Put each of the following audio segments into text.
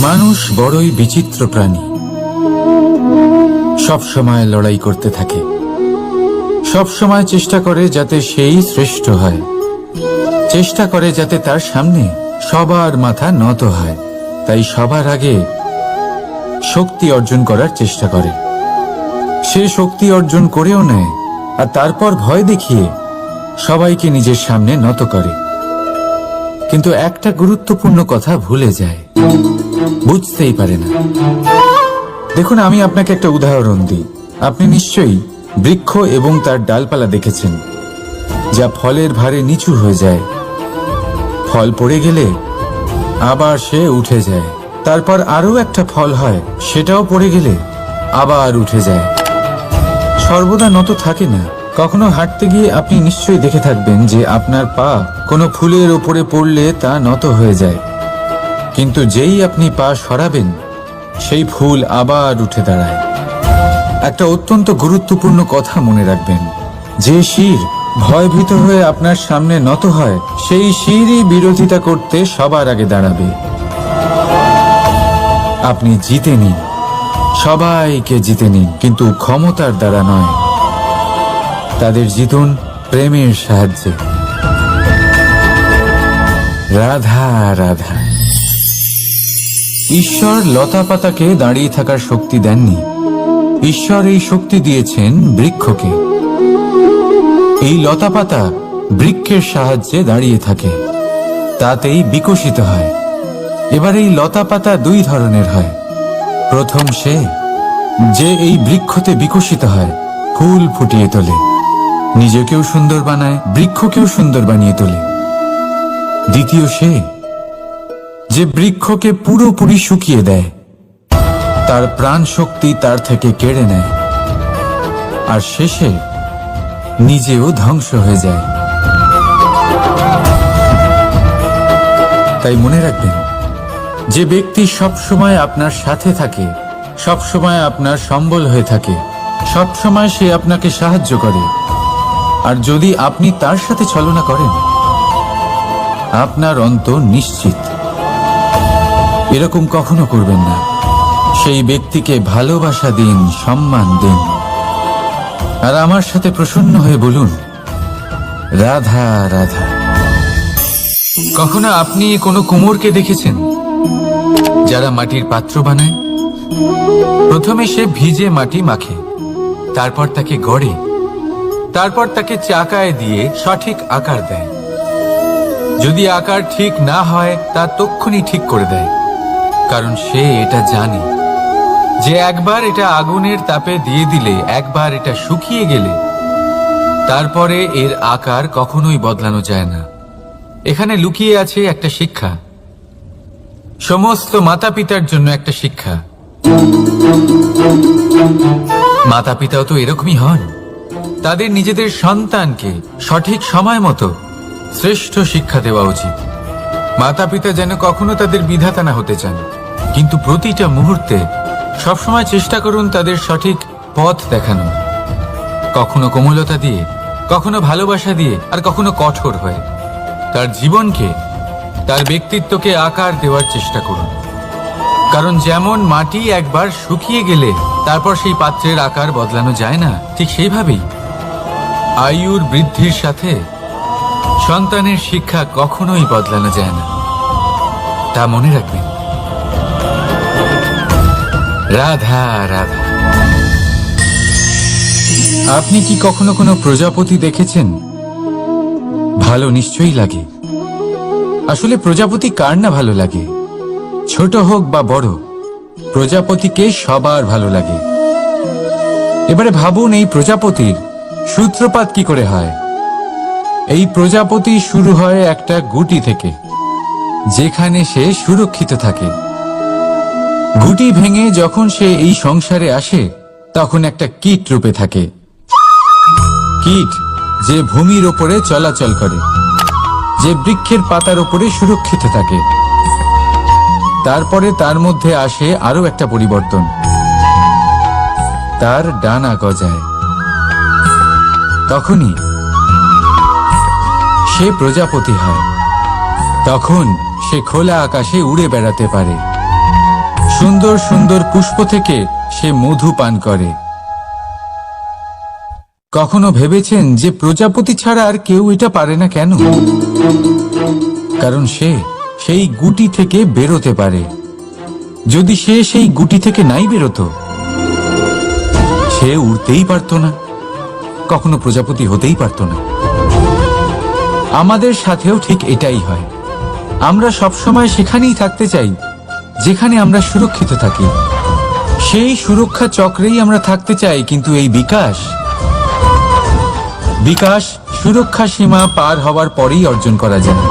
মানুষ বড়ই বিচিত্র প্রাণী। সব সময় লড়াই করতে থাকে, সব সময় চেষ্টা করে যাতে সেই শ্রেষ্ঠ হয়, চেষ্টা করে যাতে তার সামনে সবার মাথা নত হয়। তাই সবার আগে শক্তি অর্জন করার চেষ্টা করে। সে শক্তি অর্জন করেও নেয়, আর তারপর ভয় দেখিয়ে সবাইকে নিজের সামনে নত করে। কিন্তু একটা গুরুত্বপূর্ণ কথা ভুলে যায়, বুঝতেই পারে না। দেখুন, আমি আপনাকে একটা উদাহরণ দিই। আপনি নিশ্চয়ই বৃক্ষ এবং তার ডালপালা দেখেছেন, যা ফলের ভারে নিচু হয়ে যায়। ফল পড়ে গেলে আবার সে উঠে যায়, তারপর আরো একটা ফল হয়, সেটাও পড়ে গেলে আবার উঠে যায়। সর্বদা নত থাকে না। কখনো হাঁটতে গিয়ে আপনি নিশ্চয়ই দেখে থাকবেন যে আপনার পা কোনো ফুলের ওপরে পড়লে তা নত হয়ে যায়, কিন্তু যেই আপনি পা সরাবেন সেই ফুল আবার উঠে দাঁড়ায়। একটা অত্যন্ত গুরুত্বপূর্ণ কথা মনে রাখবেন, যে শির ভয়ভীত হয়ে আপনার সামনে নত হয়, সেই শিরই বিরোধিতা করতে সবার আগে দাঁড়াবে। আপনি জিতে নিন, সবাইকে জিতে নিন, কিন্তু ক্ষমতার দ্বারা নয়। তাদের জিতুন প্রেমের সাহায্যে। রাধা রাধা। ঈশ্বর লতা পাতাকে দাঁড়িয়ে থাকার শক্তি দেননি, ঈশ্বর এই শক্তি দিয়েছেন বৃক্ষকে। এই লতা পাতা বৃক্ষের সাহায্যে দাঁড়িয়ে থাকে, তাতেই বিকশিত হয়। এবার এই লতা পাতা দুই ধরনের হয়। প্রথম সে যে এই বৃক্ষতে বিকশিত হয়, ফুল ফুটিয়ে তোলে, নিজেকেও সুন্দর বানায়, বৃক্ষকেও সুন্দর বানিয়ে তোলে। দ্বিতীয় সে যে বৃক্ষকে পুরোপুরি শুকিয়ে দেয়, তার প্রাণ শক্তি তার থেকে কেড়ে নেয়, আর শেষে নিজেও ধ্বংস হয়ে যায়। তাই মনে রাখবেন, যে ব্যক্তি সব সময় আপনার সাথে থাকে, সব সময় আপনার সম্বল হয়ে থাকে, সব সময় সে আপনাকে সাহায্য করে, আর যদি আপনি তার সাথে ছলনা করেন, আপনার অন্ত নিশ্চিত। এরকম কখনো করবেন না। সেই ব্যক্তিকে ভালোবাসা দিন, সম্মান দিন, আর আমার সাথে প্রসন্ন হয়ে বলুন, রাধা রাধা। কখনো আপনি কোনো কুমোরকে দেখেছেন যারা মাটির পাত্র বানায়? প্রথমে সে ভিজে মাটি মাখে, তারপর তাকে গড়ে, তারপর তাকে চাকায় দিয়ে সঠিক আকার দেয়। যদি আকার ঠিক না হয় তা তক্ষুনি ঠিক করে দেয়, কারণ সে এটা জানে যে একবার এটা আগুনের তাপে দিয়ে দিলে, একবার এটা শুকিয়ে গেলে তারপরে এর আকার কখনোই বদলানো যায় না। এখানে লুকিয়ে আছে একটা শিক্ষা, সমস্ত মাতা পিতার জন্য একটা শিক্ষা। মাতা পিতাও তো এরকমই হন। তাদের নিজেদের সন্তানকে সঠিক সময় মতো শ্রেষ্ঠ শিক্ষা দেওয়া উচিত। মাতা পিতা যেন কখনো তাদের বিধাতা না হতে চান, কিন্তু প্রতিটা মুহূর্তে সবসময় চেষ্টা করুন তাদের সঠিক পথ দেখানো। কখনো কোমলতা দিয়ে, কখনো ভালোবাসা দিয়ে, আর কখনো কঠোর হয়ে। তার জীবনকে, তার ব্যক্তিত্বকে আকার দেওয়ার চেষ্টা করুন। কারণ যেমন মাটি একবার শুকিয়ে গেলে তারপর সেই পাত্রের আকার বদলানো যায় না, ঠিক সেইভাবেই আয়ুর বৃদ্ধির সাথে সন্তানের শিক্ষা কখনোই বদলানো যায় না। তা মনে রাখবেন। রাধা রাধা। আপনি কি কখনো কোনো প্রজাপতি দেখেছেন? ভালো নিশ্চয়ই লাগে। আসলে প্রজাপতি কার না ভালো লাগে? ছোট হোক বা বড়, প্রজাপতিকে সবার ভালো লাগে। এবারে ভাবুন, এই প্রজাপতির সূত্রপাত কি করে হয়? এই প্রজাপতি শুরু হয় একটা গুটি থেকে, যেখানে সে সুরক্ষিত থাকে। গুটি ভেঙে যখন সে এই সংসারে আসে, তখন একটা কীট রূপে থাকে। কীট যে ভূমির ওপরে চলাচল করে, যে বৃক্ষের পাতার ওপরে সুরক্ষিত থাকে। তারপরে তার মধ্যে আসে আরো একটা পরিবর্তন, তার ডানা গজায়। তখনই সে প্রজাপতি হয়। তখন সে খোলা আকাশে উড়ে বেড়াতে পারে। সুন্দর সুন্দর পুষ্প থেকে সে মধু পান করে। কখনো ভেবেছেন যে প্রজাপতি ছাড়া আর কেউ এটা পারে না কেন? কারণ সে সেই গুটি থেকে বেরোতে পারে। যদি সে সেই গুটি থেকে নাই বেরোতো, সে উড়তেই পারত না, কখনো প্রজাপতি হতেই পারত না। আমাদের সাথেও ঠিক এটাই হয়। আমরা সবসময় সেখানেই থাকতে চাই যেখানে আমরা সুরক্ষিত থাকি। সেই সুরক্ষা চক্রেই আমরা থাকতে চাই, কিন্তু এই বিকাশ সুরক্ষা সীমা পার হওয়ার পরেই অর্জন করা যায়।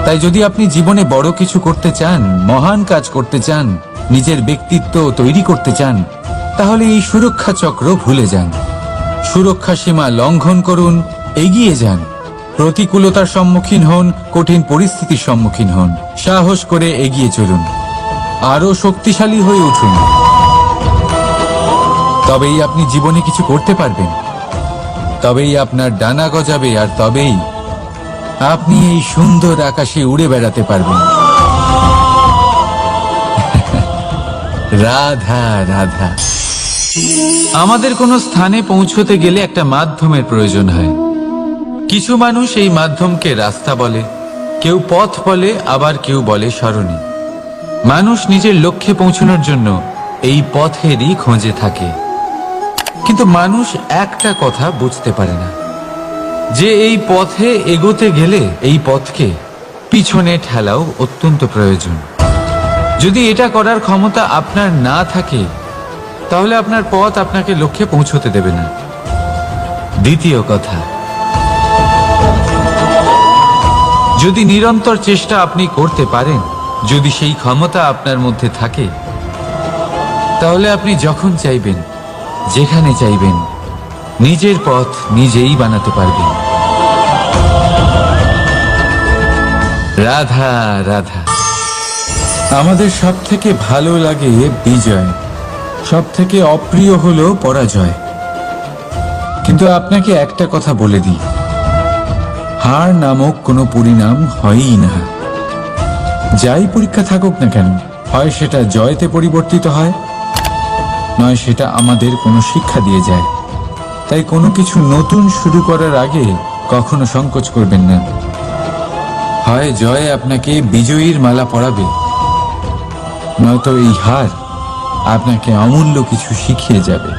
তাই যদি আপনি জীবনে বড় কিছু করতে চান, মহান কাজ করতে চান, নিজের ব্যক্তিত্ব তৈরি করতে চান, তাহলে এই সুরক্ষা চক্র ভুলে যান। সুরক্ষা সীমা লঙ্ঘন করুন, এগিয়ে যান, প্রতিকূলতার সম্মুখীন হন, কঠিন পরিস্থিতির সম্মুখীন হন, সাহস করে এগিয়ে চলুন, আরো শক্তিশালী হয়ে উঠুন। তবেই আপনি জীবনে কিছু করতে পারবেন, তবেই আপনার ডানা গজাবে, আর তবেই আপনি এই সুন্দর আকাশে উড়ে বেড়াতে পারবেন। রাধা রাধা। আমাদের কোনো স্থানে পৌঁছতে গেলে একটা মাধ্যমের প্রয়োজন হয়। কিছু মানুষ এই মাধ্যমকে রাস্তা বলে, কেউ পথ বলে, আবার কেউ বলে সরণি। মানুষ নিজের লক্ষ্যে পৌঁছানোর জন্য এই পথেরই খোঁজে থাকে, কিন্তু মানুষ একটা কথা বুঝতে পারে না, যে এই পথে এগোতে গেলে এই পথকে পিছনে ঠেলাও অত্যন্ত প্রয়োজন। যদি এটা করার ক্ষমতা আপনার না থাকে, তাহলে আপনার পথ আপনাকে লক্ষ্যে পৌঁছতে দেবে না। দ্বিতীয় কথা, যদি নিরন্তর চেষ্টা আপনি করতে পারেন, যদি সেই ক্ষমতা আপনার মধ্যে থাকে, তাহলে আপনি যখন চাইবেন, যেখানে চাইবেন, নিজের পথ নিজেই বানাতে পারবেন। রাধা রাধা। আমাদের সব থেকে ভালো লাগে বিজয়, সব থেকে অপ্রিয় হলো পরাজয়। কিন্তু আপনাকে একটা কথা বলে দিই, হার নামক কোনো পরিণাম হয়ই না। যাই পরীক্ষা থাকুক না কেন, হয় সেটা জয়তে পরিবর্তিত হয়, নয় সেটা আমাদের কোনো শিক্ষা দিয়ে যায়। তাই কোনো কিছু নতুন শুরু করার আগে কখনো সংকোচ করবেন না। হয় জয় আপনাকে বিজয়ীর মালা পরাবে, নয়তো এই হার আপনাকে অমূল্য কিছু শিখিয়ে যাবে।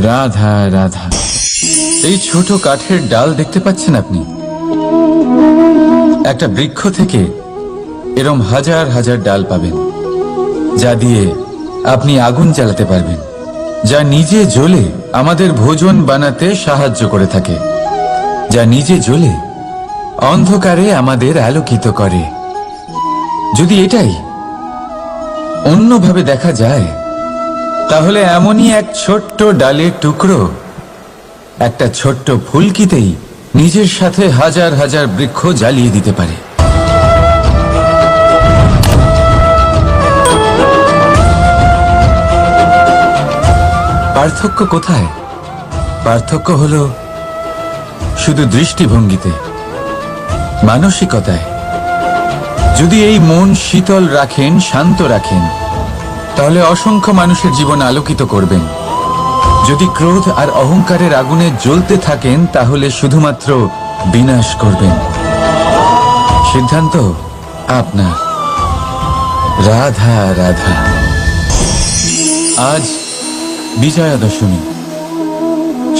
রাধা রাধা। এই ছোট কাঠের ডাল দেখতে পাচ্ছেন আপনি? একটা বৃক্ষ থেকে এরম হাজার হাজার ডাল পাবেন, যা দিয়ে আপনি আগুন জ্বালাতে পারবেন, যা নিজে জ্বলে আমাদের ভোজন বানাতে সাহায্য করে থাকে, যা নিজে জ্বলে অন্ধকারে আমাদের আলোকিত করে। যদি এটাই অন্যভাবে দেখা যায়, তাহলে এমনই এক ছোট্ট ডালের টুকরো একটা ছোট্ট ফুলকিতেই নিজের সাথে হাজার হাজার বৃক্ষ জ্বালিয়ে দিতে পারে। পার্থক্য কোথায়? পার্থক্য হলো শুধু দৃষ্টিভঙ্গিতে, মানসিকতায়। যদি এই মন শীতল রাখেন, শান্ত রাখেন, তাহলে অসংখ্য মানুষের জীবন আলোকিত করবেন। যদি ক্রোধ আর অহংকারের আগুনে জ্বলতে থাকেন, তাহলে শুধুমাত্র বিনাশ করবেন। সিদ্ধান্ত আপনার। রাধা রাধা। আজ বিজয়া দশমী,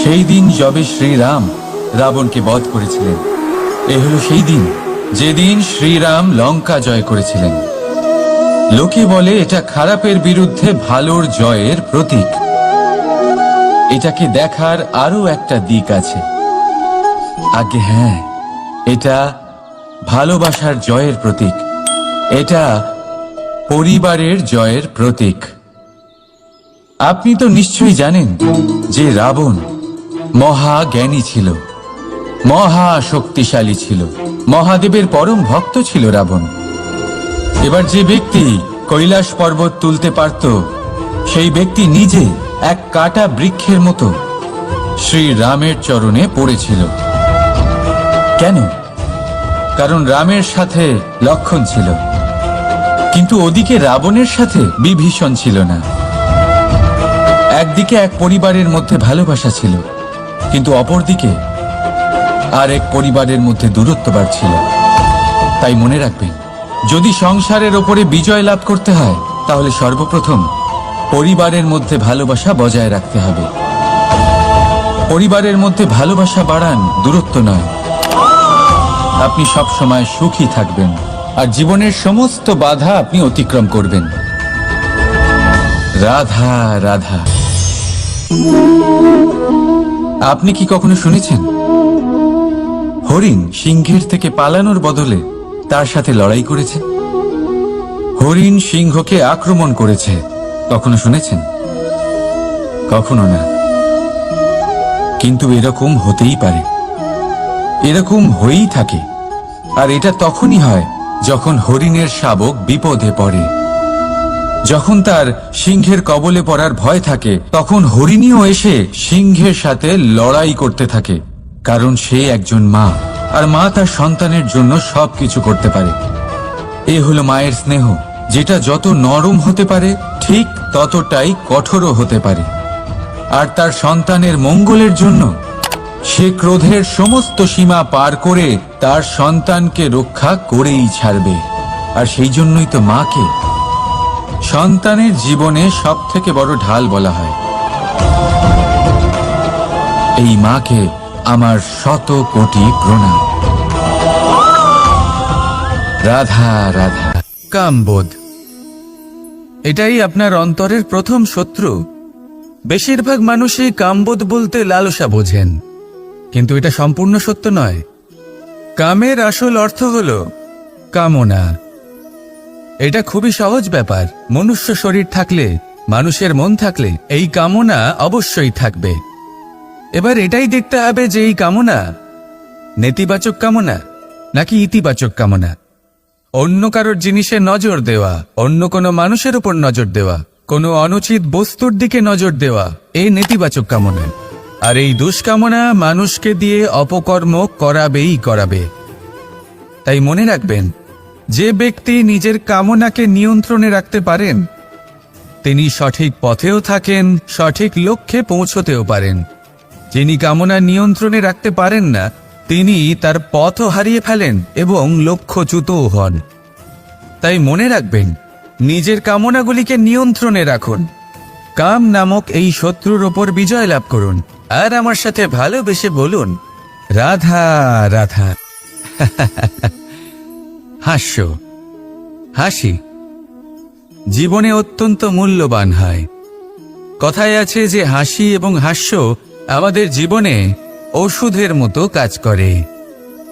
সেই দিন যবে শ্রীরাম রাবণকে বধ করেছিলেন। এ হলো সেই দিন যেদিন শ্রীরাম লঙ্কা জয় করেছিলেন। লোকে বলে এটা খারাপের বিরুদ্ধে ভালোর জয়ের প্রতীক। এটাকে দেখার আরো একটা দিক আছে। আগে হ্যাঁ, এটা ভালোবাসার জয়ের প্রতীক, এটা পরিবারের জয়ের প্রতীক। আপনি তো নিশ্চয়ই জানেন যে রাবণ মহা জ্ঞানী ছিল, মহা শক্তিশালী ছিল, মহাদেবের পরম ভক্ত ছিল রাবণ। এবার যে ব্যক্তি কৈলাস পর্বত তুলতে পারত, সেই ব্যক্তি নিজে এক কাটা বৃক্ষের মতো শ্রী রামের চরণে পড়েছিল। কেন? কারণ রামের সাথে লক্ষণ ছিল, কিন্তু ওদিকে রাবণের সাথে বিভীষণ ছিল না। একদিকে এক পরিবারের মধ্যে ভালোবাসা ছিল, কিন্তু অপরদিকে আর এক পরিবারের মধ্যে দূরত্ব বাড়ছিল। তাই মনে রাখবেন, যদি সংসারের ওপরে বিজয় লাভ করতে হয় তাহলে সর্বপ্রথম পরিবারের মধ্যে ভালোবাসা বজায় রাখতে হবে। পরিবারের মধ্যে ভালোবাসা বাড়ান, দূরত্ব নয়। আপনি সব সময় সুখী থাকবেন আর জীবনের সমস্ত বাধা আপনি অতিক্রম করবেন। রাধা রাধা। আপনি কি কখনো শুনেছেন হরিণ সিংহের থেকে পালানোর বদলে তার সাথে লড়াই করেছে? হরিণ সিংহকে আক্রমণ করেছে, কখনো শুনেছেন? কখনো না। কিন্তু এরকম হতেই পারে, এরকম হয়েই থাকে। আর এটা তখনই হয় যখন হরিণের শাবক বিপদে পড়ে। যখন তার সিংহের কবলে পড়ার ভয় থাকে, তখন হরিণীও এসে সিংহের সাথে লড়াই করতে থাকে। কারণ সে একজন মা, আর মা তার সন্তানের জন্য সবকিছু করতে পারে। এ হলো মায়ের স্নেহ, যেটা যত নরম হতে পারে ঠিক ততটাই কঠোরও হতে পারে। আর তার সন্তানের মঙ্গলের জন্য সে ক্রোধের সমস্ত সীমা পার করে তার সন্তানকে রক্ষা করেই ছাড়বে। আর সেই জন্যই তো মাকে সন্তানের জীবনে সব থেকে বড় ঢাল বলা হয়। এই মাকে আমার শত কোটি প্রণাম। রাধা রাধা। কামবোধ, এটাই আপনার অন্তরের প্রথম শত্রু। বেশিরভাগ মানুষই কামবোধ বলতে লালসা বোঝেন, কিন্তু এটা সম্পূর্ণ সত্য নয়। কামের আসল অর্থ হল কামনা। এটা খুবই সহজ ব্যাপার। মনুষ্য শরীর থাকলে, মানুষের মন থাকলে এই কামনা অবশ্যই থাকবে। এবার এটাই দেখতে হবে যে এই কামনা নেতিবাচক কামনা নাকি ইতিবাচক কামনা। অন্য কারোর জিনিসে নজর দেওয়া, অন্য কোনো মানুষের উপর নজর দেওয়া, কোনো অনুচিত বস্তুর দিকে নজর দেওয়া, এই নেতিবাচক কামনা। আর এই দুষ্কামনা মানুষকে দিয়ে অপকর্ম করাবেই করাবে। তাই মনে রাখবেন, যে ব্যক্তি নিজের কামনাকে নিয়ন্ত্রণে রাখতে পারেন তিনি সঠিক পথেও থাকেন, সঠিক লক্ষ্যে পৌঁছতেও পারেন। যিনি কামনা নিয়ন্ত্রণে রাখতে পারেন না তিনি তার পথও হারিয়ে ফেলেন এবং লক্ষ্যচ্যুতও হন। তাই মনে রাখবেন, নিজের কামনাগুলিকে নিয়ন্ত্রণে রাখুন। কাম নামক এই শত্রুর ওপর বিজয় লাভ করুন। আর আমার সাথে ভালোবেসে বলুন, রাধা রাধা। হাস্য, হাসি জীবনে অত্যন্ত মূল্যবান হয়। কথায় আছে যে হাসি এবং হাস্য আমাদের জীবনে ওষুধের মতো কাজ করে,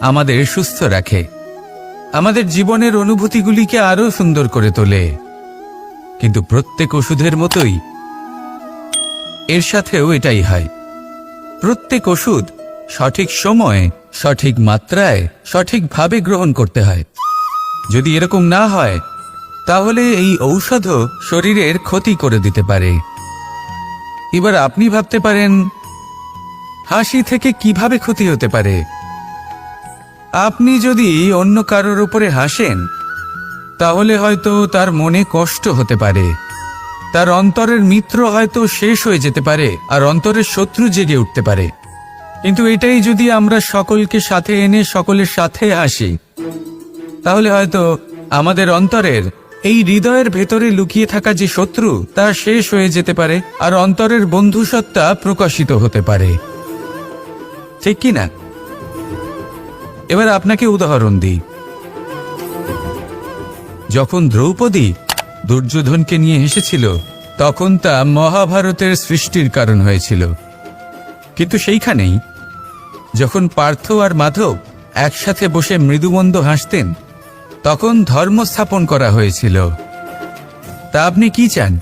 আমাদের সুস্থ রাখে, আমাদের জীবনের অনুভূতিগুলিকে আরো সুন্দর করে তোলে। কিন্তু প্রত্যেক ওষুধের মতোই এর সাথেও এটাই হয়। প্রত্যেক ওষুধ সঠিক সময়ে, সঠিক মাত্রায়, সঠিকভাবে গ্রহণ করতে হয়। যদি এরকম না হয় তাহলে এই ঔষধও শরীরের ক্ষতি করে দিতে পারে। এবার আপনি ভাবতে পারেন, হাসি থেকে কিভাবে ক্ষতি হতে পারে? আপনি যদি অন্য কারোর উপরে হাসেন তাহলে হয়তো তার মনে কষ্ট হতে পারে, তার অন্তরের মিত্র হয়তো শেষ হয়ে যেতে পারে, আর অন্তরের শত্রু জেগে উঠতে পারে। কিন্তু এটাই যদি আমরা সকলকে সাথে এনে সকলের সাথে হাসি, তাহলে হয়তো আমাদের অন্তরের এই হৃদয়ের ভেতরে লুকিয়ে থাকা যে শত্রু তা শেষ হয়ে যেতে পারে, আর অন্তরের বন্ধুসত্তা প্রকাশিত হতে পারে। ঠিক কি না? এবার আপনাকে উদাহরণ দিই। যখন দ্রৌপদী দুর্যোধনকে নিয়ে হেসেছিল তখন তা মহাভারতের সৃষ্টির কারণ হয়েছিল। কিন্তু সেইখানেই যখন পার্থ আর মাধব একসাথে বসে মৃদুমন্দ হাসতেন তখন ধর্ম স্থাপন করা হয়েছিল। তা আপনি কি চান?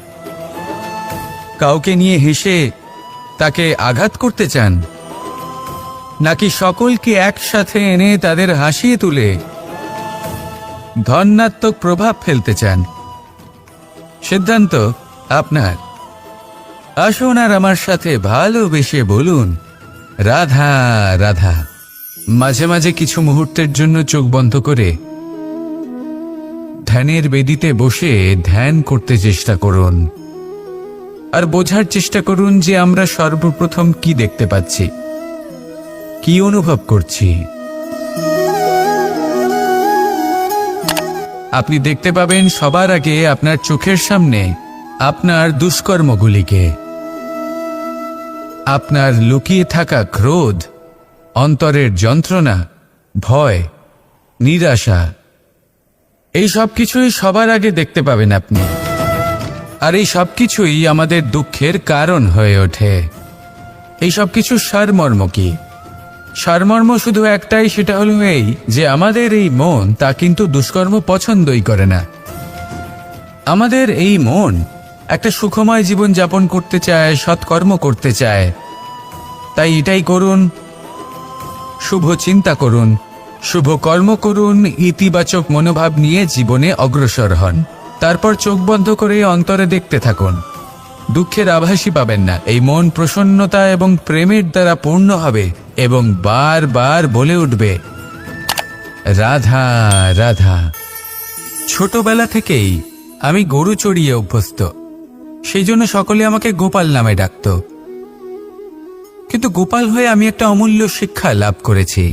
কাউকে নিয়ে হেসে তাকে আঘাত করতে চান, নাকি সকলকে একসাথে এনে তাদের হাসিয়ে তুলে ধনাত্মক প্রভাব ফেলতে চান? সিদ্ধান্ত আপনার। আসুন আর আমার সাথে ভালোবেসে বলুন, রাধা রাধা। মাঝে মাঝে কিছু মুহূর্তের জন্য চোখ বন্ধ করে ধ্যানের বেদিতে বসে ধ্যান করতে চেষ্টা করুন আর বোঝার চেষ্টা করুন যে আমরা সর্বপ্রথম কি দেখতে পাচ্ছি, কি অনুভব করছি। আপনি দেখতে পাবেন সবার আগে আপনার চোখের সামনে আপনার দুষ্কর্মগুলিকে, আপনার লুকিয়ে থাকা ক্রোধ, অন্তরের যন্ত্রণা, ভয়, নিরাশা, এই সব কিছুই সবার আগে দেখতে পাবেন আপনি। আর এই সব কিছুই আমাদের দুঃখের কারণ হয়ে ওঠে। এই সব কিছু সারমর্ম কি? সারমর্ম শুধু একটাই, সেটা হলো এই যে আমাদের এই মন তা কিন্তু দুষ্কর্ম পছন্দই করে না। আমাদের এই মন একটা সুখময় জীবন যাপন করতে চায়, সৎকর্ম করতে চায়। তাই এটাই করুন, শুভ চিন্তা করুন, শুভ কর্ম করুন, ইতিবাচক মনোভাব নিয়ে জীবনে অগ্রসর হন। তারপর চোখ বন্ধ করে অন্তরে দেখতে থাকুন। দুঃখের আভাসই পাবেন না। এই মন প্রসন্নতা এবং প্রেমের দ্বারা পূর্ণ হবে এবং বারবার বলে উঠবে, রাধা রাধা। ছোটবেলা থেকেই আমি গরু চড়িয়ে অভ্যস্ত, সেই জন্য সকলে আমাকে গোপাল নামে ডাকত। কিন্তু গোপাল হয়ে আমি একটা অমূল্য শিক্ষা লাভ করেছি।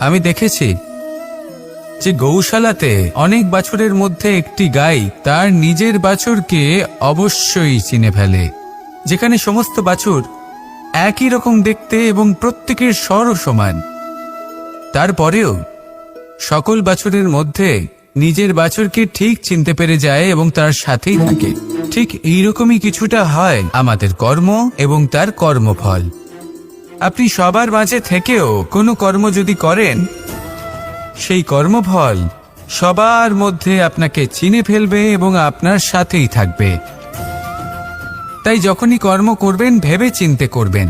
আমি দেখেছি যে গৌশালাতে অনেক বাছুরের মধ্যে একটি গাই তার নিজের বাছুরকে অবশ্যই চিনে ফেলে। যেখানে সমস্ত বাছুর একই রকম দেখতে এবং প্রত্যেকের স্বরও সমান, তারপরেও সকল বাছুরের মধ্যে নিজের বাছুরকে ঠিক চিনতে পেরে যায় এবং তার সাথেই থাকে। ঠিক এইরকমই কিছুটা হয় আমাদের কর্ম এবং তার কর্মফল। আপনি সবার মাঝে থেকেও কোনো কর্ম যদি করেন, সেই কর্মফল সবার মধ্যে আপনাকে চিনে ফেলবে এবং আপনার সাথেই থাকবে। তাই যখনই কর্ম করবেন ভেবে চিন্তে করবেন।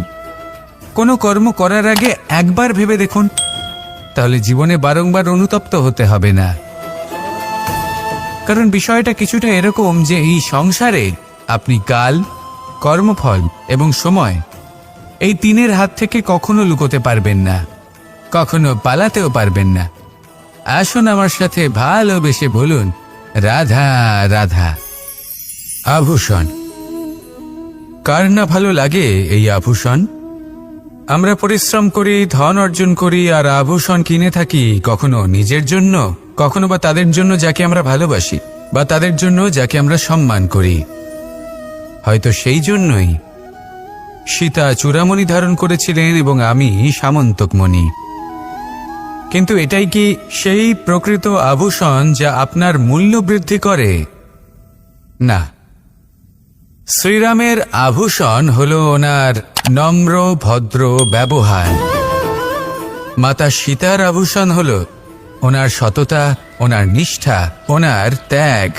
কোনো কর্ম করার আগে একবার ভেবে দেখুন, তাহলে জীবনে বারংবার অনুতপ্ত হতে হবে না। কারণ বিষয়টা কিছুটা এরকম যে এই সংসারে আপনি কাল, কর্মফল এবং সময়, এই তিনের হাত থেকে কখনো লুকোতে পারবেন না, কখনো পালাতেও পারবেন না। আসুন আমার সাথে ভালোবেসে বলুন, রাধা রাধা। আভূষণ, কার না ভালো লাগে এই আভূষণ? আমরা পরিশ্রম করি, ধন অর্জন করি আর আভূষণ কিনে থাকি, কখনো নিজের জন্য, কখনো বা তাদের জন্য যাকে আমরা ভালোবাসি, বা তাদের জন্য যাকে আমরা সম্মান করি। হয়তো সেই জন্যই সীতা চূড়ামণি ধারণ করেছিলেন এবং আমি সামন্তকমণি। কিন্তু এটাই কি সেই প্রকৃত আভূষণ যা আপনার মূল্য বৃদ্ধি করে? না। শ্রীরামের আভূষণ হল ওনার নম্র ভদ্র ব্যবহার। মাতা সীতার আভূষণ হল ওনার সততা, ওনার নিষ্ঠা, ওনার ত্যাগ।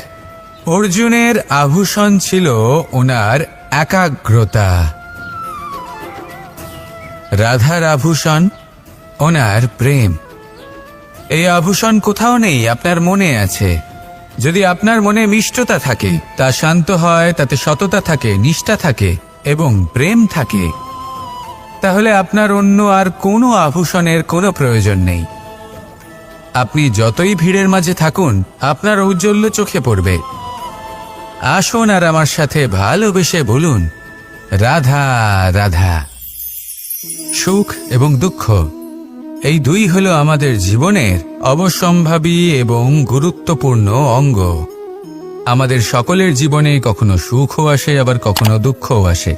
অর্জুনের আভূষণ ছিল ওনার একাগ্রতা। রাধার আভূষণ ওনার প্রেম। এই আভূষণ কোথাও নেই, আপনার মনে আছে। যদি আপনার মনে মিষ্টতা থাকে, তা শান্ত হয়, তাতে সততা থাকে, নিষ্ঠা থাকে এবং প্রেম থাকে, তাহলে আপনার অন্য আর কোনো আভূষণের কোনো প্রয়োজন নেই। আপনি যতই ভিড়ের মাঝে থাকুন, আপনার ঔজ্জ্বল্য চোখে পড়বে। আসুন আর আমার সাথে ভালোবেসে বলুন, রাধা রাধা। সুখ এবং দুঃখ, এই দুই হলো আমাদের জীবনের অবশ্যম্ভাবী এবং গুরুত্বপূর্ণ অঙ্গ। আমাদের সকলের জীবনে কখনো সুখও আসে, আবার কখনো দুঃখও আসে।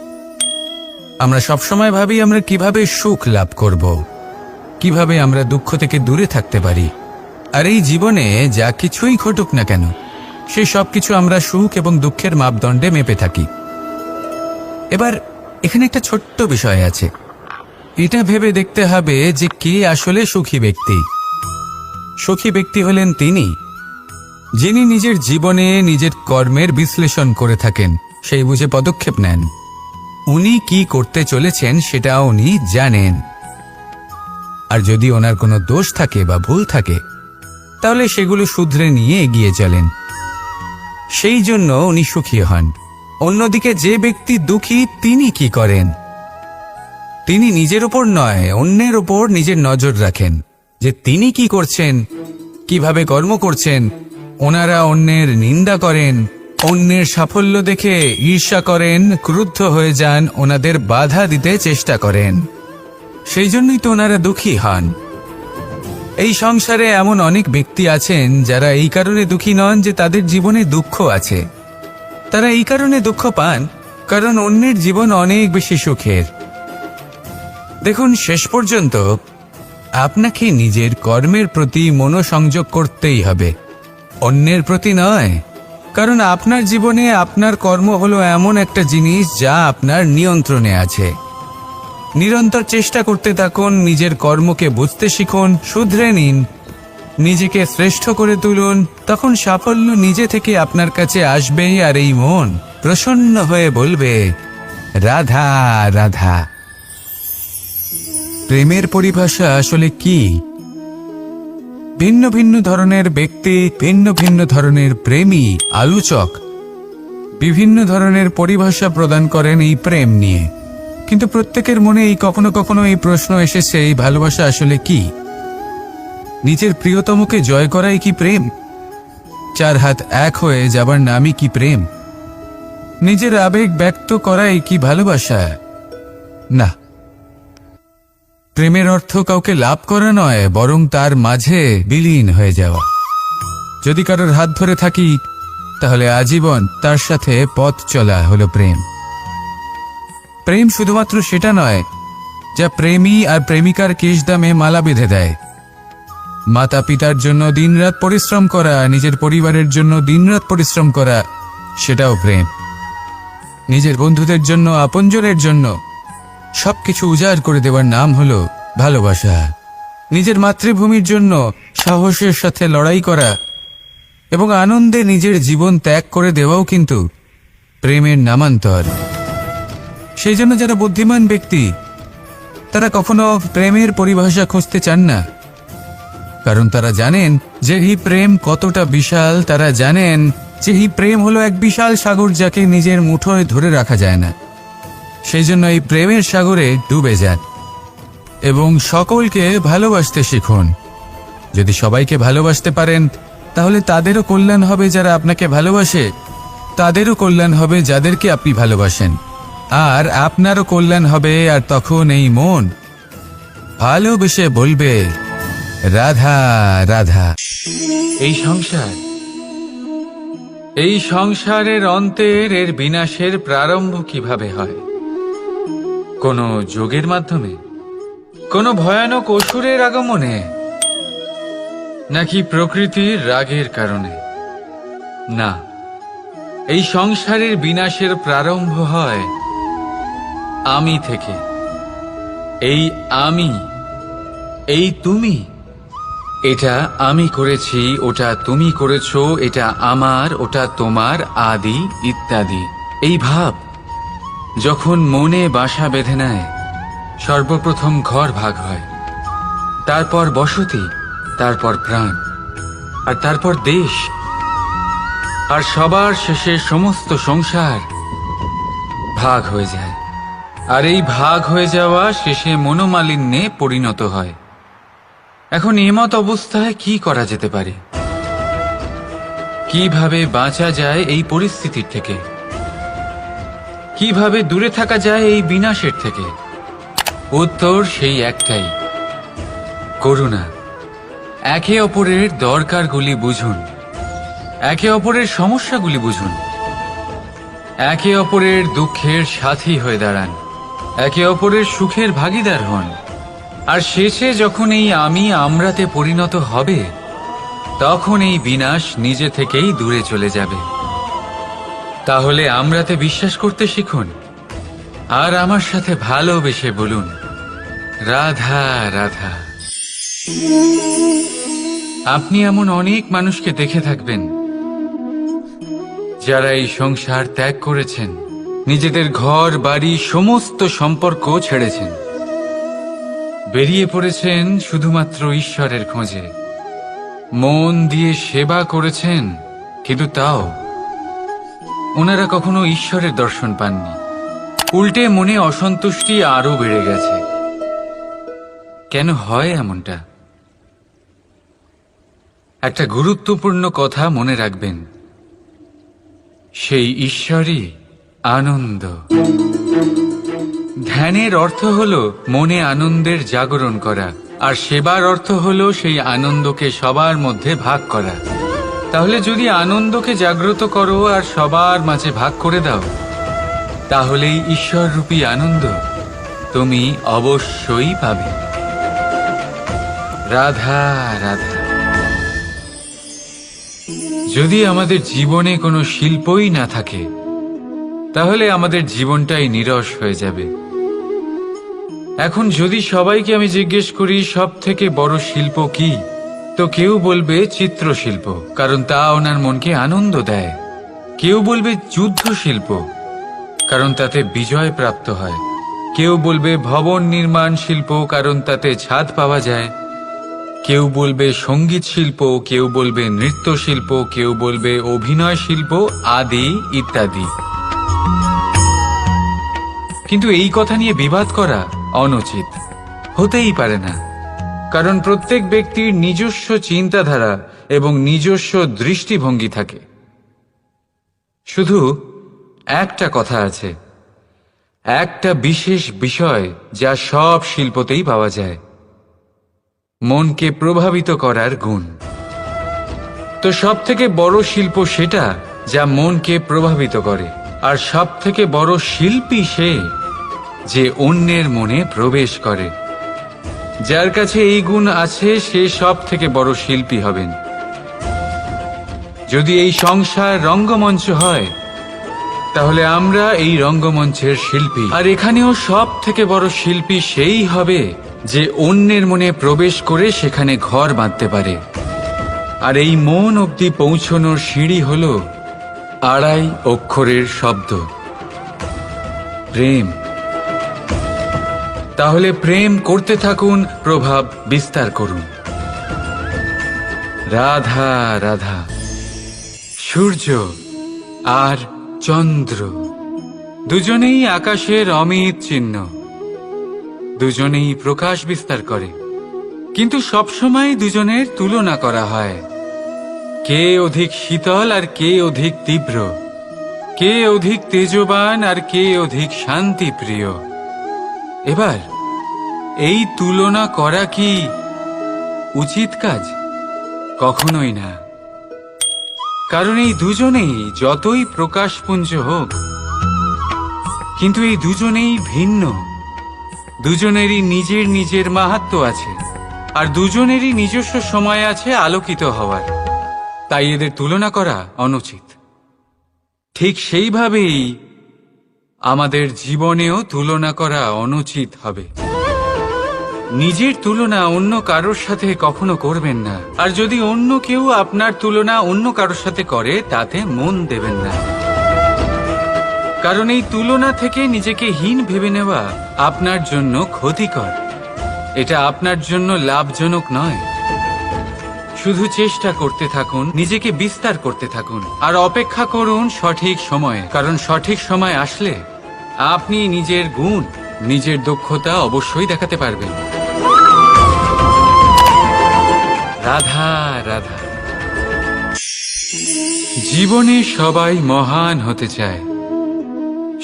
আমরা সবসময় ভাবি আমরা কিভাবে সুখ লাভ করব, কিভাবে আমরা দুঃখ থেকে দূরে থাকতে পারি। আর এই জীবনে যা কিছুই ঘটুক না কেন, সেই সব কিছু আমরা সুখ এবং দুঃখের মাপদণ্ডে মেপে থাকি। এবার এখানে একটা ছোট্ট বিষয় আছে। এটা ভেবে দেখতে হবে যে কে আসলে সুখী ব্যক্তি। সুখী ব্যক্তি হলেন তিনি যিনি নিজের জীবনে নিজের কর্মের বিশ্লেষণ করে থাকেন, সেই বুঝে পদক্ষেপ নেন। উনি কি করতে চলেছেন সেটা উনি জানেন। আর যদি ওনার কোনো দোষ থাকে বা ভুল থাকে, তাহলে সেগুলো শুধরে নিয়ে এগিয়ে চলেন। সেই জন্য উনি সুখী হন। অন্যদিকে যে ব্যক্তি দুঃখী, তিনি কি করেন? তিনি নিজের ওপর নয়, অন্যের ওপর নিজের নজর রাখেন যে তিনি কি করছেন, কিভাবে কর্ম করছেন, ওনারা অন্যের নিন্দা করেন, অন্যের সাফল্য দেখে ঈর্ষা করেন, ক্রুদ্ধ হয়ে যান, ওনাদের বাধা দিতে চেষ্টা করেন। সেই জন্যই তো ওনারা দুঃখী হন। এই সংসারে এমন অনেক ব্যক্তি আছেন যারা এই কারণে দুঃখী নন যে তাদের জীবনে দুঃখ আছে। তারা এই কারণে দুঃখ পান কারণ অন্যের জীবন অনেক বেশি সুখের। দেখুন, শেষ পর্যন্ত আপনাকে নিজের কর্মের প্রতি মনোসংযোগ করতেই হবে, অন্যের প্রতি নয়। কারণ আপনার জীবনে আপনার কর্ম হলো এমন একটা জিনিস যা আপনার নিয়ন্ত্রণে আছে। নিরন্তর চেষ্টা করতে থাকুন, নিজের কর্মকে বুঝতে শিখুন, শুধরে নিন, নিজেকে শ্রেষ্ঠ করে তুলুন। তখন সাফল্য নিজে থেকে আপনার কাছে আসবে, আর এই মন প্রসন্ন হয়ে বলবে, রাধা রাধা। প্রেমের পরিভাষা আসলে কি? ভিন্ন ভিন্ন ধরনের ব্যক্তি, ভিন্ন ভিন্ন ধরনের প্রেমী, আলোচক বিভিন্ন ধরনের পরিভাষা প্রদান করেন এই প্রেম নিয়ে। কিন্তু প্রত্যেকের মনে এই কখনো কখনো এই প্রশ্ন এসেছে, এই ভালোবাসা আসলে কি? নিজের প্রিয়তমকে জয় করাই কি প্রেম? চার হাত এক হয়ে যাবার নামই কি প্রেম? নিজের আবেগ ব্যক্ত করাই কি ভালোবাসা? না, প্রেমের অর্থ কাউকে লাভ করা নয়, বরং তার মাঝে বিলীন হয়ে যাওয়া। যদি কারোর হাত ধরে থাকি তাহলে আজীবন তার সাথে পথ চলা হলো প্রেম। প্রেম শুধুমাত্র সেটা নয় যা প্রেমী আর প্রেমিকার কেশদামে মালা বেঁধে দেয়। মাতা পিতার জন্য দিনরাত পরিশ্রম করা, নিজের পরিবারের জন্য দিনরাত পরিশ্রম করা, সেটাও প্রেম। নিজের বন্ধুদের জন্য, আপনজনের জন্য সবকিছু উজাড় করে দেওয়ার নাম হলো ভালোবাসা। নিজের মাতৃভূমির জন্য সাহসের সাথে লড়াই করা এবং আনন্দে নিজের জীবন ত্যাগ করে দেওয়াও কিন্তু প্রেমের নামান্তর। সেই জন্য যারা বুদ্ধিমান ব্যক্তি তারা কখনো প্রেমের পরিভাষা খুঁজতে চান না, কারণ তারা জানেন যে এই প্রেম কতটা বিশাল। তারা জানেন যে এই প্রেম হলো এক বিশাল সাগর যাকে নিজের মুঠোয় ধরে রাখা যায় না। সেই জন্য এই প্রেমের সাগরে ডুবে যান এবং সকলকে ভালোবাসতে শিখুন। যদি সবাইকে ভালোবাসতে পারেন তাহলে তাদেরও কল্যাণ হবে যারা আপনাকে ভালোবাসে, তাদেরও কল্যাণ হবে যাদেরকে আপনি ভালোবাসেন, আর আপনারও কল্যাণ হবে। আর তখন এই মন ভালোবেসে বলবে, রাধা রাধা। এই সংসারের অন্তের, এর বিনাশের প্রারম্ভ কিভাবে হয়? কোনো যোগের মাধ্যমে, কোনো ভয়ানক অসুরের আগমনে, নাকি প্রকৃতির রাগের কারণে? না, এই সংসারের বিনাশের প্রারম্ভ হয় আমি থেকে। এই আমি, এই তুমি, এটা আমি করেছি, ওটা তুমি করেছো, এটা আমার, ওটা তোমার, আদি ইত্যাদি। এই ভাব যখন মনে বাসা বেঁধে নেয়, সর্বপ্রথম ঘর ভাগ হয়, তারপর বসতি, তারপর প্রাণ, আর তারপর দেশ, আর সবার শেষে সমস্ত সংসার ভাগ হয়ে যায়। আর এই ভাগ হয়ে যাওয়া শেষে মনোমালিন্যে পরিণত হয়। এখন এমত অবস্থায় কি করা যেতে পারে? কিভাবে বাঁচা যায় এই পরিস্থিতির থেকে? কিভাবে দূরে থাকা যায় এই বিনাশের থেকে? উত্তর সেই একটাই, করুণা। একে অপরের দরকারগুলি বুঝুন, একে অপরের সমস্যাগুলি বুঝুন, একে অপরের দুঃখের সাথী হয়ে দাঁড়ান, একে অপরের সুখের ভাগীদার হন। আর শেষে যখন এই আমি আমরাতে পরিণত হবে, তখন এই বিনাশ নিজে থেকেই দূরে চলে যাবে। তাহলে আমরাতে বিশ্বাস করতে শিখুন, আর আমার সাথে ভালোবেসে বলুন, রাধা রাধা। আপনি এমন অনেক মানুষকে দেখে থাকবেন যারা এই সংসার ত্যাগ করেছেন, নিজেদের ঘর বাড়ি সমস্ত সম্পর্ক ছেড়েছেন, বেরিয়ে পড়েছেন শুধুমাত্র ঈশ্বরের খোঁজে। মন দিয়ে সেবা করেছেন, কিন্তু তাও ওনারা কখনো ঈশ্বরের দর্শন পাননি। উল্টে মনে অসন্তুষ্টি আরো বেড়ে গেছে। কেন হয় এমনটা? একটা গুরুত্বপূর্ণ কথা মনে রাখবেন, সেই ঈশ্বরই আনন্দ। ধ্যানের অর্থ হলো মনে আনন্দের জাগরণ করা, আর সেবার অর্থ হলো সেই আনন্দকে সবার মধ্যে ভাগ করা। তাহলে যদি আনন্দকে জাগ্রত করো আর সবার মাঝে ভাগ করে দাও, তাহলেই ঈশ্বররূপী আনন্দ তুমি অবশ্যই পাবে। রাধা রাধা। যদি আমাদের জীবনে কোনো শিল্পই না থাকে, তাহলে আমাদের জীবনটাই নীরস হয়ে যাবে। এখন যদি সবাইকে আমি জিজ্ঞেস করি সব থেকে বড় শিল্প কি, তো কেউ বলবে চিত্রশিল্প, কারণ তা ওনার মনকে আনন্দ দেয়। কেউ বলবে যুদ্ধ শিল্প, কারণ তাতে বিজয় প্রাপ্ত হয়। কেউ বলবে ভবন নির্মাণ শিল্প, কারণ তাতে ছাদ পাওয়া যায়। কেউ বলবে সঙ্গীত শিল্প, কেউ বলবে নৃত্য শিল্প, কেউ বলবে অভিনয় শিল্প আদি ইত্যাদি। কিন্তু এই কথা নিয়ে বিবাদ করা অনুচিত, হতেই পারে না, কারণ প্রত্যেক ব্যক্তির নিজস্ব চিন্তাধারা এবং নিজস্ব দৃষ্টিভঙ্গি থাকে। শুধু একটা কথা আছে, একটা বিশেষ বিষয় যা সব শিল্পতেই পাওয়া যায়, মনকে প্রভাবিত করার গুণ। তো সব থেকে বড় শিল্প সেটা যা মনকে প্রভাবিত করে, আর সব থেকে বড় শিল্পী সে যে অন্যের মনে প্রবেশ করে। যার কাছে এই গুণ আছে সে সব থেকে বড় শিল্পী হবেন। যদি এই সংসার রঙ্গমঞ্চ হয়, তাহলে আমরা এই রঙ্গমঞ্চের শিল্পী। আর এখানেও সব থেকে বড় শিল্পী সেই হবে যে অন্যের মনে প্রবেশ করে সেখানে ঘর বাঁধতে পারে। আর এই মন অবধি পৌঁছনোর সিঁড়ি হল 2.5 অক্ষরের শব্দ, প্রেম। তাহলে প্রেম করতে থাকুন, প্রভাব বিস্তার করুন। রাধা রাধা। সূর্য আর চন্দ্র দুজনেই আকাশের অমিত চিহ্ন, দুজনেই প্রকাশ বিস্তার করে, কিন্তু সবসময় দুজনের তুলনা করা হয়। কে অধিক শীতল আর কে অধিক তীব্র, কে অধিক তেজবান আর কে অধিক শান্তি প্রিয়। এবার এই তুলনা করা কি উচিত কাজ? কখনোই না, কারণ এই দুজনেই যতই প্রকাশপুঞ্জ হোক, কিন্তু এই দুজনেই ভিন্ন। দুজনেরই নিজের নিজের মাহাত্ম্য আছে, আর দুজনেরই নিজস্ব সময় আছে আলোকিত হওয়ার। তাই এদের তুলনা করা অনুচিত। ঠিক সেইভাবেই আমাদের জীবনেও তুলনা করা অনুচিত হবে। নিজের তুলনা অন্য কারোর সাথে কখনো করবেন না, আর যদি অন্য কেউ আপনার তুলনা অন্য কারোর সাথে করে তাতে মন দেবেন না, কারণ এই তুলনা থেকে নিজেকে হীন ভেবে নেওয়া আপনার জন্য ক্ষতিকর। এটা আপনার জন্য লাভজনক নয়। শুধু চেষ্টা করতে থাকুন, নিজেকে বিস্তার করতে থাকুন, আর অপেক্ষা করুন সঠিক সময়ে, কারণ সঠিক সময় আসলে আপনি নিজের গুণ, নিজের দক্ষতা অবশ্যই দেখাতে পারবেন। রাধা রাধা। জীবনে সবাই মহান হতে চায়,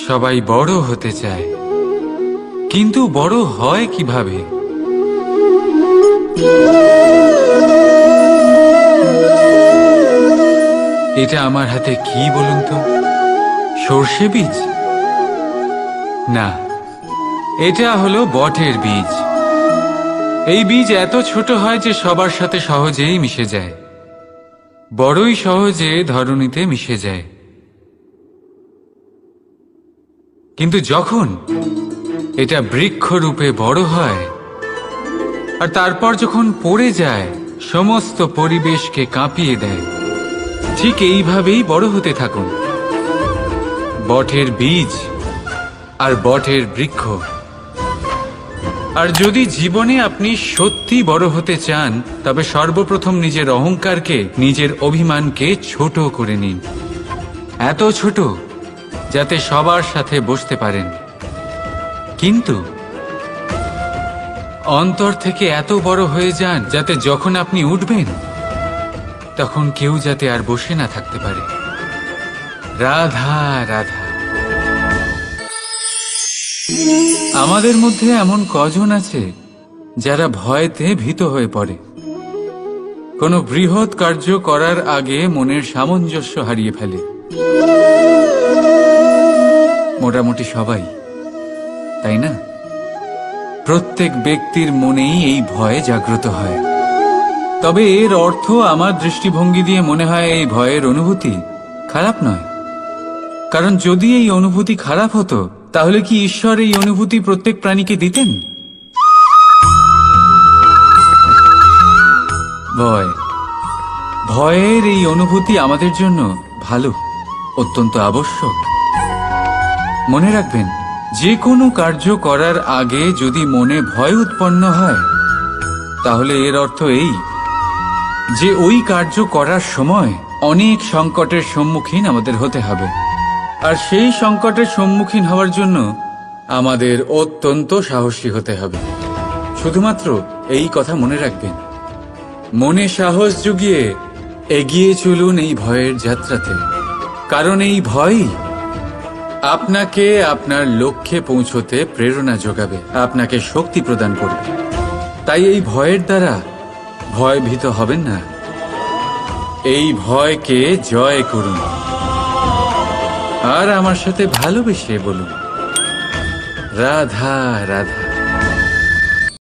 সবাই বড় হতে চায়, কিন্তু বড় হয় কিভাবে? এটা আমার হাতে কি বলুন তো? সর্ষে বীজ? না, এটা হলো বটের বীজ। এই বীজ এত ছোট হয় যে সবার সাথে সহজেই মিশে যায়, বড়ই সহজে ধরণীতে মিশে যায়। কিন্তু যখন এটা বৃক্ষরূপে বড় হয়, আর তারপর যখন পড়ে যায়, সমস্ত পরিবেশকে কাঁপিয়ে দেয়। ঠিক এইভাবেই বড় হতে থাকুন, বটের বীজ আর বটের বৃক্ষ। আর যদি জীবনে আপনি সত্যি বড় হতে চান, তবে সর্বপ্রথম নিজের অহংকারকে, নিজের অভিমানকে ছোট করে নিন। এত ছোট যাতে সবার সাথে বসতে পারেন, কিন্তু অন্তর থেকে এত বড় হয়ে যান যাতে যখন আপনি উঠবেন তখন কেউ যাতে আর বসে না থাকতে পারে। রাধা রাধা। আমাদের মধ্যে এমন কজন আছে যারা ভয়তে ভীত হয়ে পড়ে, কোনো বৃহৎ কার্য করার আগে মনের সামঞ্জস্য হারিয়ে ফেলে? মোটামুটি সবাই, তাই না? প্রত্যেক ব্যক্তির মনেই এই ভয় জাগ্রত হয়। তবে এর অর্থ আমার দৃষ্টিভঙ্গি দিয়ে মনে হয় এই ভয়ের অনুভূতি খারাপ নয়। কারণ যদি এই অনুভূতি খারাপ হতো, তাহলে কি ঈশ্বর এই অনুভূতি প্রত্যেক প্রাণীকে দিতেন? ভয়ের এই অনুভূতি আমাদের জন্য ভালো, অত্যন্ত আবশ্যক। মনে রাখবেন, যে কোনো কার্য করার আগে যদি মনে ভয় উৎপন্ন হয়, তাহলে এর অর্থ এই যে ওই কার্য করার সময় অনেক সংকটের সম্মুখীন আমাদের হতে হবে। আর সেই সংকটের সম্মুখীন হওয়ার জন্য আমাদের অত্যন্ত সাহসী হতে হবে। শুধুমাত্র এই কথা মনে রাখবেন, মনে সাহস জুগিয়ে এগিয়ে চলুন এই ভয়ের যাত্রাতে। কারণ এই ভয়ই আপনাকে আপনার লক্ষ্যে পৌঁছতে প্রেরণা যোগাবে, আপনাকে শক্তি প্রদান করবে। তাই এই ভয়ের দ্বারা ভয়ভীত হবেন না, এই ভয়কে জয় করুন। আর আমার সাথে ভালোবেসে বলুন, রাধা রাধা।